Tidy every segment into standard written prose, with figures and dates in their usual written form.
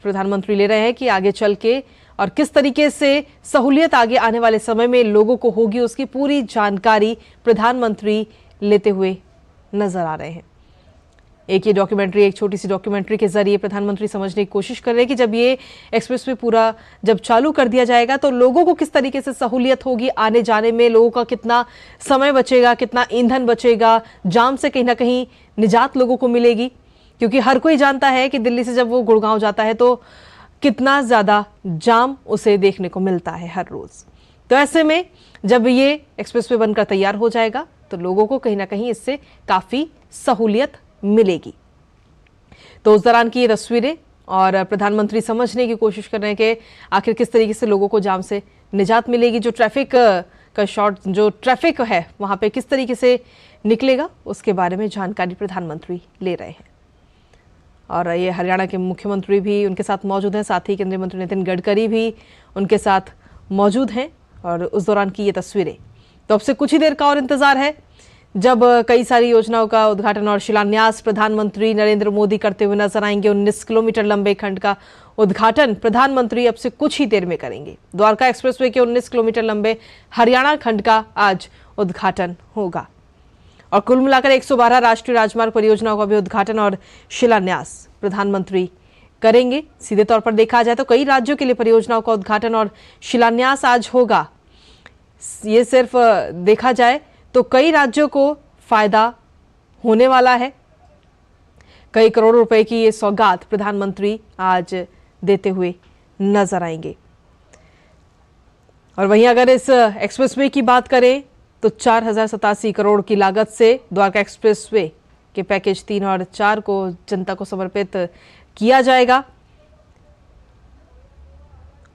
प्रधानमंत्री ले रहे हैं कि आगे चल के और किस तरीके से सहूलियत आगे आने वाले समय में लोगों को होगी, उसकी पूरी जानकारी प्रधानमंत्री लेते हुए नजर आ रहे हैं। एक छोटी सी डॉक्यूमेंट्री के जरिए प्रधानमंत्री समझने की कोशिश कर रहे हैं कि जब ये एक्सप्रेसवे पूरा जब चालू कर दिया जाएगा तो लोगों को किस तरीके से सहूलियत होगी, आने जाने में लोगों का कितना समय बचेगा, कितना ईंधन बचेगा, जाम से कहीं ना कहीं निजात लोगों को मिलेगी। क्योंकि हर कोई जानता है कि दिल्ली से जब वो गुड़गांव जाता है तो कितना ज्यादा जाम उसे देखने को मिलता है हर रोज। तो ऐसे में जब ये एक्सप्रेसवे बनकर तैयार हो जाएगा तो लोगों को कहीं ना कहीं इससे काफी सहूलियत मिलेगी। तो उस दौरान की ये तस्वीरें और प्रधानमंत्री समझने की कोशिश कर रहे हैं कि आखिर किस तरीके से लोगों को जाम से निजात मिलेगी, जो ट्रैफिक है वहां पे किस तरीके से निकलेगा, उसके बारे में जानकारी प्रधानमंत्री ले रहे हैं। और ये हरियाणा के मुख्यमंत्री भी उनके साथ मौजूद हैं, साथ ही केंद्रीय मंत्री नितिन गडकरी भी उनके साथ मौजूद हैं और उस दौरान की ये तस्वीरें। तो अब से कुछ ही देर का और इंतजार है जब कई सारी योजनाओं का उद्घाटन और शिलान्यास प्रधानमंत्री नरेंद्र मोदी करते हुए नजर आएंगे। 19 किलोमीटर लंबे खंड का उद्घाटन प्रधानमंत्री अब से कुछ ही देर में करेंगे। द्वारका एक्सप्रेसवे के 19 किलोमीटर लंबे हरियाणा खंड का आज उद्घाटन होगा और कुल मिलाकर 112 राष्ट्रीय राजमार्ग परियोजनाओं का भी उद्घाटन और शिलान्यास प्रधानमंत्री करेंगे। सीधे तौर पर देखा जाए तो कई राज्यों के लिए परियोजनाओं का उद्घाटन और शिलान्यास आज होगा। ये सिर्फ देखा जाए तो कई राज्यों को फायदा होने वाला है। कई करोड़ रुपए की ये सौगात प्रधानमंत्री आज देते हुए नजर आएंगे। और वहीं अगर इस एक्सप्रेसवे की बात करें तो 4087 करोड़ की लागत से द्वारका एक्सप्रेसवे के पैकेज 3 और 4 को जनता को समर्पित किया जाएगा।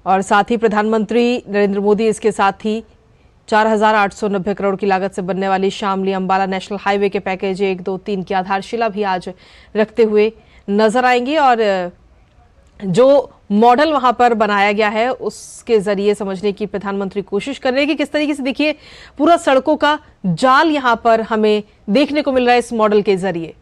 और साथ ही प्रधानमंत्री नरेंद्र मोदी इसके साथ ही 4890 करोड़ की लागत से बनने वाली शामली अंबाला नेशनल हाईवे के पैकेज 1, 2, 3 की आधारशिला भी आज रखते हुए नजर आएंगे। और जो मॉडल वहां पर बनाया गया है उसके जरिए समझने की प्रधानमंत्री कोशिश कर रहे हैं कि किस तरीके से, देखिए पूरा सड़कों का जाल यहां पर हमें देखने को मिल रहा है। इस मॉडल के जरिए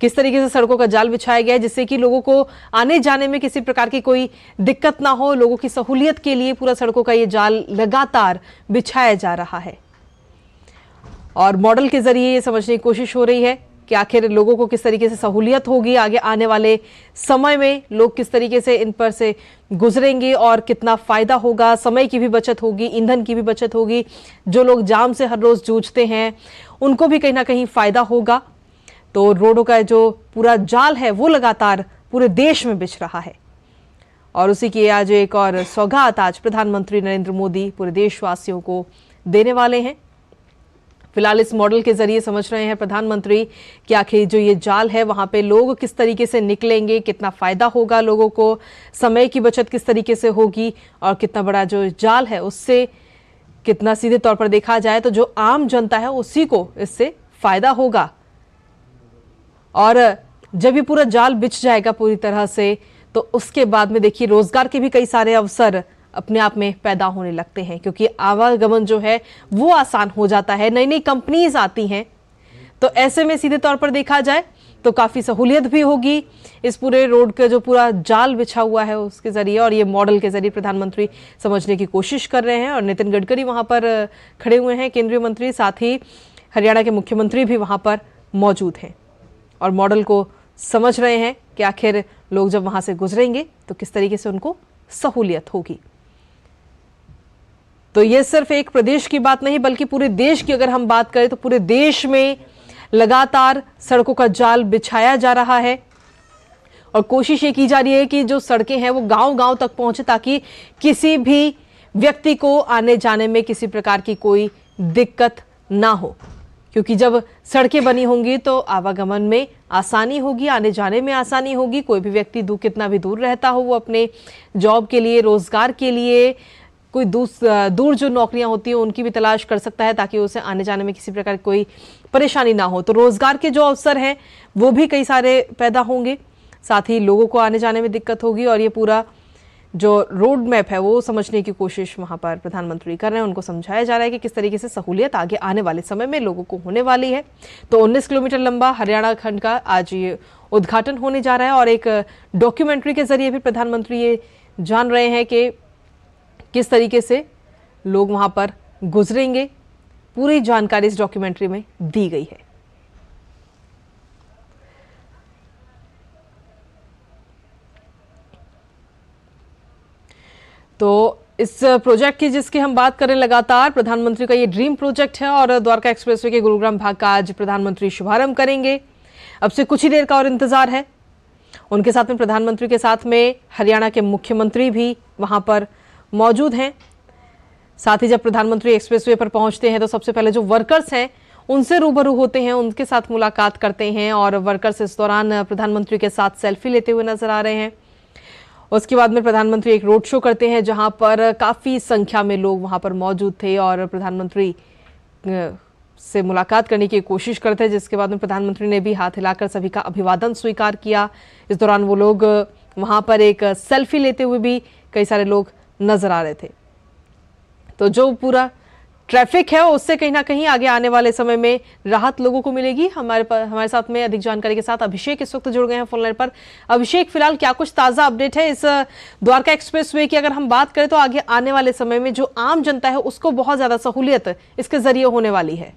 किस तरीके से सड़कों का जाल बिछाया गया है जिससे कि लोगों को आने जाने में किसी प्रकार की कोई दिक्कत ना हो। लोगों की सहूलियत के लिए पूरा सड़कों का ये जाल लगातार बिछाया जा रहा है और मॉडल के जरिए ये समझने की कोशिश हो रही है कि आखिर लोगों को किस तरीके से सहूलियत होगी, आगे आने वाले समय में लोग किस तरीके से इन पर से गुजरेंगे और कितना फायदा होगा। समय की भी बचत होगी, ईंधन की भी बचत होगी। जो लोग जाम से हर रोज जूझते हैं उनको भी कहीं ना कहीं फायदा होगा। तो रोडों का जो पूरा जाल है वो लगातार पूरे देश में बिछ रहा है और उसी की आज एक और सौगात आज प्रधानमंत्री नरेंद्र मोदी पूरे देशवासियों को देने वाले हैं। फिलहाल इस मॉडल के जरिए समझ रहे हैं प्रधानमंत्री कि आखिर जो ये जाल है वहां पे लोग किस तरीके से निकलेंगे, कितना फायदा होगा लोगों को, समय की बचत किस तरीके से होगी और कितना बड़ा जो जाल है उससे कितना, सीधे तौर पर देखा जाए तो जो आम जनता है उसी को इससे फायदा होगा। और जब ये पूरा जाल बिछ जाएगा पूरी तरह से तो उसके बाद में देखिए रोजगार के भी कई सारे अवसर अपने आप में पैदा होने लगते हैं क्योंकि आवागमन जो है वो आसान हो जाता है, नई नई कंपनीज आती हैं। तो ऐसे में सीधे तौर पर देखा जाए तो काफी सहूलियत भी होगी इस पूरे रोड का जो पूरा जाल बिछा हुआ है उसके जरिए। और ये मॉडल के जरिए प्रधानमंत्री समझने की कोशिश कर रहे हैं और नितिन गडकरी वहां पर खड़े हुए हैं, केंद्रीय मंत्री, साथ ही हरियाणा के मुख्यमंत्री भी वहां पर मौजूद हैं और मॉडल को समझ रहे हैं कि आखिर लोग जब वहां से गुजरेंगे तो किस तरीके से उनको सहूलियत होगी। तो ये सिर्फ एक प्रदेश की बात नहीं बल्कि पूरे देश की अगर हम बात करें तो पूरे देश में लगातार सड़कों का जाल बिछाया जा रहा है और कोशिश ये की जा रही है कि जो सड़कें हैं वो गांव-गांव तक पहुंचे ताकि किसी भी व्यक्ति को आने जाने में किसी प्रकार की कोई दिक्कत ना हो। क्योंकि जब सड़कें बनी होंगी तो आवागमन में आसानी होगी, आने जाने में आसानी होगी। कोई भी व्यक्ति कितना भी दूर रहता हो वो अपने जॉब के लिए, रोजगार के लिए, कोई दूर जो नौकरियां होती हैं उनकी भी तलाश कर सकता है ताकि उसे आने जाने में किसी प्रकार की कोई परेशानी ना हो। तो रोजगार के जो अवसर हैं वो भी कई सारे पैदा होंगे, साथ ही लोगों को आने जाने में दिक्कत होगी और ये पूरा जो रोड मैप है वो समझने की कोशिश वहां पर प्रधानमंत्री कर रहे हैं। उनको समझाया जा रहा है कि किस तरीके से सहूलियत आगे आने वाले समय में लोगों को होने वाली है। तो 19 किलोमीटर लंबा हरियाणा खंड का आज ये उद्घाटन होने जा रहा है और एक डॉक्यूमेंट्री के जरिए भी प्रधानमंत्री ये जान रहे हैं कि किस तरीके से लोग वहां पर गुजरेंगे। पूरी जानकारी इस डॉक्यूमेंट्री में दी गई है। तो इस प्रोजेक्ट की जिसकी हम बात करें, लगातार प्रधानमंत्री का ये ड्रीम प्रोजेक्ट है और द्वारका एक्सप्रेसवे के गुरुग्राम भाग का आज प्रधानमंत्री शुभारंभ करेंगे। अब से कुछ ही देर का और इंतजार है। उनके साथ में प्रधानमंत्री के साथ में हरियाणा के मुख्यमंत्री भी वहां पर मौजूद हैं। साथ ही जब प्रधानमंत्री एक्सप्रेसवे पर पहुंचते हैं तो सबसे पहले जो वर्कर्स हैं उनसे रूबरू होते हैं, उनके साथ मुलाकात करते हैं और वर्कर्स इस दौरान प्रधानमंत्री के साथ सेल्फी लेते हुए नजर आ रहे हैं। उसके बाद में प्रधानमंत्री एक रोड शो करते हैं जहां पर काफी संख्या में लोग वहां पर मौजूद थे और प्रधानमंत्री से मुलाकात करने की कोशिश करते हैं, जिसके बाद में प्रधानमंत्री ने भी हाथ हिलाकर सभी का अभिवादन स्वीकार किया। इस दौरान वो लोग वहां पर एक सेल्फी लेते हुए भी कई सारे लोग नजर आ रहे थे। तो जो पूरा ट्रैफिक है उससे कहीं ना कहीं आगे आने वाले समय में राहत लोगों को मिलेगी। हमारे साथ में अधिक जानकारी के साथ अभिषेक इस वक्त जुड़ गए हैं फोन लाइन पर। अभिषेक, फिलहाल क्या कुछ ताजा अपडेट है इस द्वारका एक्सप्रेसवे की? अगर हम बात करें तो आगे आने वाले समय में जो आम जनता है उसको बहुत ज्यादा सहूलियत इसके जरिए होने वाली है।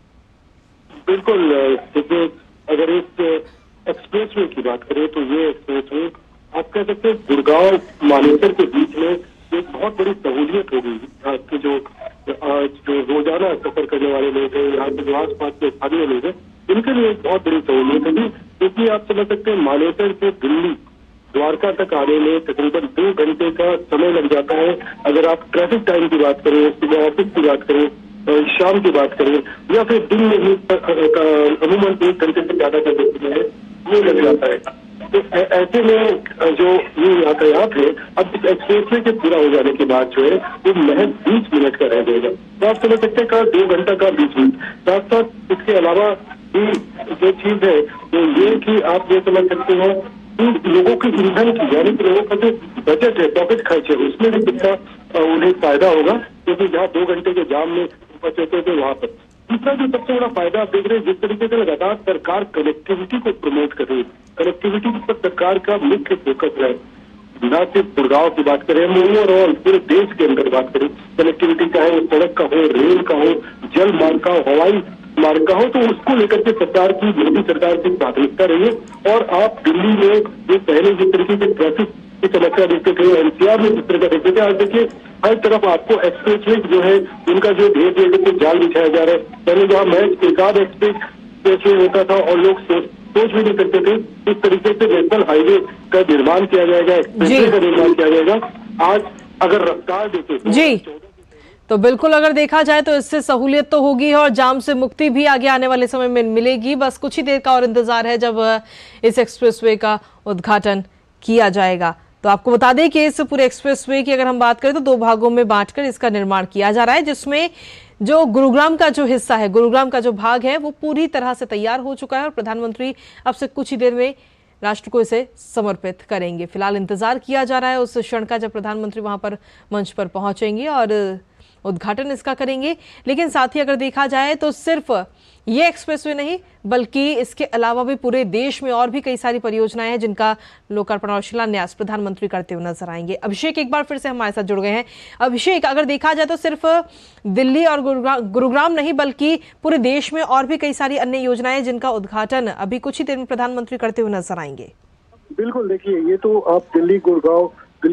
बिल्कुल, देखिए अगर इस एक्सप्रेसवे की बात करें तो ये एक्सप्रेसवे आप कह सकते हैं गुड़गांव मानेसर के बीच में एक बहुत बड़ी सहूलियत होगी। आपके जो रोजाना सफर करने वाले लोग हैं, यहाँ के जो आस पास के स्थानीय लोग हैं, इनके लिए एक बहुत बड़ी सहूलियत होगी। क्योंकि आप समझ सकते हैं मानेसर से दिल्ली द्वारका तक आने में तकरीबन 2 घंटे का समय लग जाता है। अगर आप ट्रैफिक टाइम की बात करें, सुबह ऑफिस की बात करें, शाम की बात करें या फिर दिन में ही अमूमन 1 घंटे से ज्यादा का वो लग जाता है। तो ऐसे में जो ये यातायात है अब इस एक्सप्रेसवे के पूरा हो जाने के बाद जो है वो महज 20 मिनट का रह जाएगा। तो आप समझ सकते हैं 2 घंटा का 20 मिनट। साथ साथ इसके अलावा जो चीज है वो ये कि आप ये समझ सकते हैं कि लोगों की ईंधन की, यानी कि लोगों का जो बजट है, पॉकेट खर्च है, उसमें भी कितना उन्हें फायदा होगा। क्योंकि जहाँ 2 घंटे के जाम में बचते थे वहां पर। दूसरा जो सबसे बड़ा फायदा आप देख रहे हैं, जिस तरीके से लगातार सरकार कनेक्टिविटी को प्रमोट कर रही है, कनेक्टिविटी पर सरकार का मुख्य फोकस है। न सिर्फ गुड़गांव की बात करें, ओवरऑल पूरे देश के अंदर बात करें, कनेक्टिविटी चाहे वो सड़क का हो, रेल का हो, जल मार्ग का हो, हवाई मार्ग का हो, तो उसको लेकर के सरकार की, मोदी सरकार की प्राथमिकता रही है। और आप दिल्ली में जो पहले जिस तरीके से ट्रैफिक की समस्या देखते थे, एनसीआर में जिस तरह का देखते थे, आज देखिए हर तरफ आपको एक्सप्रेसवे जो है उनका जो ढेर ढेर करके जाल बिछाया जा रहा है। पहले जहाँ महज एक आध एक्सप्रेसवे होता था और लोग सोच भी नहीं करते थे इस तरीके से नेशनल हाईवे का निर्माण किया जाएगा, एक्सप्रेसवे का निर्माण किया जाएगा। आज अगर रफ्तार देखे जी तो बिल्कुल अगर देखा जाए तो इससे सहूलियत तो होगी और जाम से मुक्ति भी आगे आने वाले समय में मिलेगी। बस कुछ ही देर का और इंतजार है जब इस एक्सप्रेसवे का उद्घाटन किया जाएगा। तो आपको बता दें कि इस पूरे एक्सप्रेसवे की अगर हम बात करें तो 2 भागों में बांटकर इसका निर्माण किया जा रहा है, जिसमें जो गुरुग्राम का जो हिस्सा है, गुरुग्राम का जो भाग है वो पूरी तरह से तैयार हो चुका है और प्रधानमंत्री अब से कुछ ही देर में राष्ट्र को इसे समर्पित करेंगे। फिलहाल इंतजार किया जा रहा है उस क्षण का जब प्रधानमंत्री वहां पर मंच पर पहुंचेंगे और उद्घाटन इसका करेंगे। लेकिन साथ ही अगर देखा जाए तो सिर्फ ये एक्सप्रेसवे नहीं बल्कि इसके अलावा भी पूरे देश में और भी कई सारी परियोजनाएं हैं जिनका लोकार्पण और शिलान्यास प्रधानमंत्री करते हुए नजर आएंगे। अभिषेक एक बार फिर से हमारे साथ जुड़ गए हैं। अभिषेक, अगर देखा जाए तो सिर्फ दिल्ली और गुरुग्राम नहीं बल्कि पूरे देश में और भी कई सारी अन्य योजनाएं जिनका उद्घाटन अभी कुछ ही देर में प्रधानमंत्री करते हुए नजर आएंगे। बिल्कुल, देखिए ये तो आप दिल्ली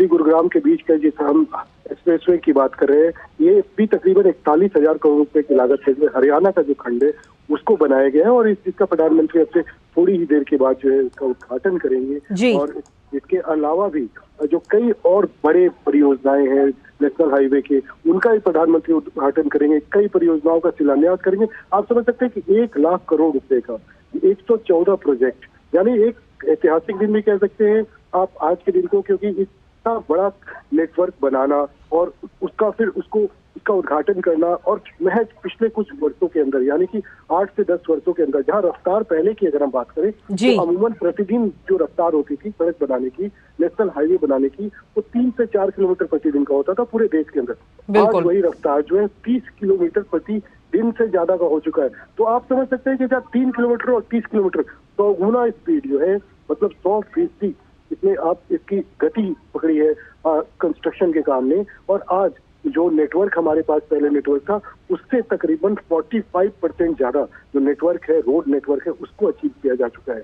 गुरुग्राम के बीच का जिस हम एक्सप्रेसवे की बात कर रहे हैं, ये भी तकरीबन 41,000 करोड़ रुपए की लागत से हरियाणा का जो खंड है उसको बनाया गया है और इसका प्रधानमंत्री अब से थोड़ी ही देर के बाद जो है इसका उद्घाटन करेंगे। और इसके अलावा भी जो कई और बड़े परियोजनाएं हैं नेशनल हाईवे के, उनका भी प्रधानमंत्री उद्घाटन करेंगे, कई परियोजनाओं का शिलान्यास करेंगे। आप समझ सकते हैं कि 1 लाख करोड़ रुपए का 114 प्रोजेक्ट, यानी एक ऐतिहासिक दिन भी कह सकते हैं आप आज के दिन को, क्योंकि इतना बड़ा नेटवर्क बनाना और उसका फिर उसको इसका उद्घाटन करना, और महज पिछले कुछ वर्षों के अंदर यानी कि 8 से 10 वर्षों के अंदर, जहां रफ्तार पहले की अगर हम बात करें जी। तो अमूमन प्रतिदिन जो रफ्तार होती थी सड़क बनाने की, नेशनल हाईवे बनाने की, वो 3 से 4 किलोमीटर प्रतिदिन का होता था पूरे देश के अंदर। आज बिल्कुल। वही रफ्तार जो है 30 किलोमीटर प्रतिदिन से ज्यादा का हो चुका है। तो आप समझ सकते हैं कि जब 3 किलोमीटर और 30 किलोमीटर 100 गुना स्पीड जो है, मतलब 100% इसमें आप इसकी गति पकड़ी है कंस्ट्रक्शन के काम ने। और आज जो नेटवर्क हमारे पास पहले नेटवर्क था, उससे तकरीबन 45% ज्यादा जो नेटवर्क है, रोड नेटवर्क है, उसको अचीव किया जा चुका है।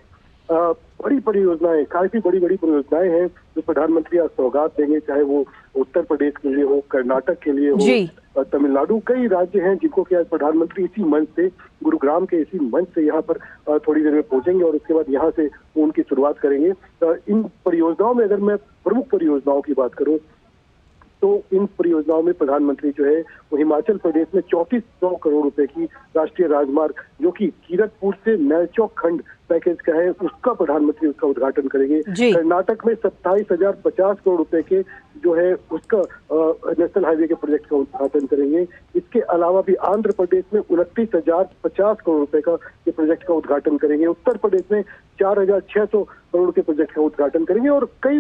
बड़ी परियोजनाएं, काफी बड़ी बड़ी परियोजनाएं हैं जो प्रधानमंत्री आज सौगात देंगे, चाहे वो उत्तर प्रदेश के लिए हो, कर्नाटक के लिए हो, तमिलनाडु, कई राज्य हैं जिनको कि आज प्रधानमंत्री इसी मंच से, गुरुग्राम के इसी मंच से यहाँ पर थोड़ी देर में पहुंचेंगे और उसके बाद यहाँ से उनकी शुरुआत करेंगे। इन परियोजनाओं में अगर मैं प्रमुख परियोजनाओं की बात करूं तो इन परियोजनाओं में प्रधानमंत्री जो है वो हिमाचल प्रदेश में 3400 करोड़ रुपए की राष्ट्रीय राजमार्ग, जो कि कीरतपुर से नैलचौक खंड पैकेज का है, उसका प्रधानमंत्री उसका उद्घाटन करेंगे। कर्नाटक में 27,050 करोड़ रुपए के जो है उसका नेशनल हाईवे के प्रोजेक्ट का उद्घाटन करेंगे। इसके अलावा भी आंध्र प्रदेश में 29,050 करोड़ रुपए का ये प्रोजेक्ट का उद्घाटन करेंगे। उत्तर प्रदेश में 4,600 करोड़ के प्रोजेक्ट का उद्घाटन करेंगे। और कई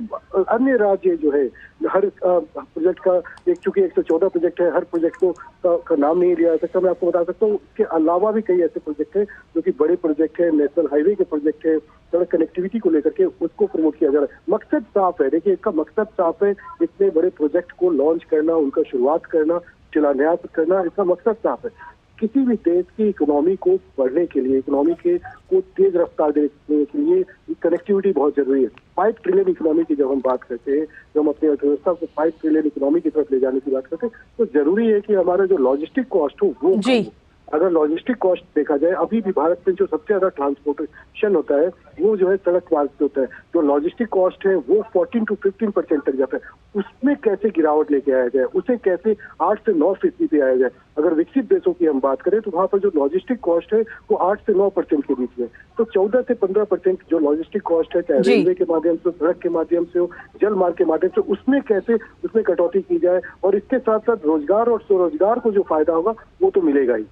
अन्य राज्य जो है हर प्रोजेक्ट का, चूंकि 114 प्रोजेक्ट है, हर प्रोजेक्ट का नाम नहीं लिया जा सकता, मैं आपको बता सकता हूँ। इसके अलावा भी कई ऐसे प्रोजेक्ट हैं जो कि बड़े प्रोजेक्ट है, नेशनल हाईवे के प्रोजेक्ट है, सड़क कनेक्टिविटी को लेकर के उसको प्रमोट किया जा रहा है। मकसद साफ है, देखिए इसका मकसद साफ है, इतने बड़े प्रोजेक्ट को लॉन्च करना, उनका शुरुआत करना, शिलान्यास करना, इसका मकसद साफ है। किसी भी देश की इकोनॉमी को बढ़ने के लिए, इकोनॉमी को तेज रफ्तार देने के लिए कनेक्टिविटी बहुत जरूरी है। 5 ट्रिलियन इकोनॉमी की जब हम बात करते हैं, जब हम अपनी अर्थव्यवस्था को 5 ट्रिलियन इकोनॉमी की तरफ ले जाने की बात करते हैं, तो जरूरी है कि हमारा जो लॉजिस्टिक कॉस्ट हो वो कम हो। अगर लॉजिस्टिक कॉस्ट देखा जाए, अभी भी भारत में जो सबसे ज्यादा ट्रांसपोर्टेशन होता है वो जो है सड़क मार्ग से होता है। जो लॉजिस्टिक कॉस्ट है वो 14 से 15% तक जाता है। उसमें कैसे गिरावट लेके आया जाए, उसे कैसे 8 से 9% पे आया जाए। अगर विकसित देशों की हम बात करें तो वहां पर जो लॉजिस्टिक कॉस्ट है वो 8 से 9% के बीच में, तो 14 से 15% जो लॉजिस्टिक कॉस्ट है, चाहे रेलवे के माध्यम से, सड़क के माध्यम से हो, जल मार्ग के माध्यम से, उसमें कैसे उसमें कटौती की जाए। और इसके साथ साथ रोजगार और स्वरोजगार को जो फायदा होगा वो तो मिलेगा ही।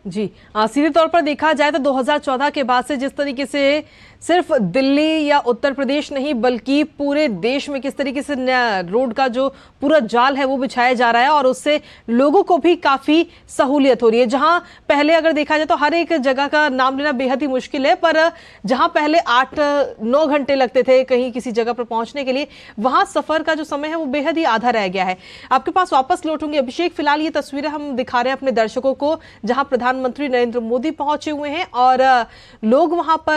जी, सीधे तौर पर देखा जाए तो 2014 के बाद से जिस तरीके से सिर्फ दिल्ली या उत्तर प्रदेश नहीं बल्कि पूरे देश में किस तरीके से रोड का जो पूरा जाल है वो बिछाया जा रहा है और उससे लोगों को भी काफी सहूलियत हो रही है। जहां पहले अगर देखा जाए तो हर एक जगह का नाम लेना बेहद ही मुश्किल है, पर जहां पहले 8-9 घंटे लगते थे कहीं किसी जगह पर पहुंचने के लिए, वहां सफर का जो समय है वो बेहद ही आधा रह गया है। आपके पास वापस लौटूंगी अभिषेक, फिलहाल ये तस्वीरें हम दिखा रहे हैं अपने दर्शकों को जहां प्रधानमंत्री नरेंद्र मोदी पहुंचे हुए हैं और लोग वहां पर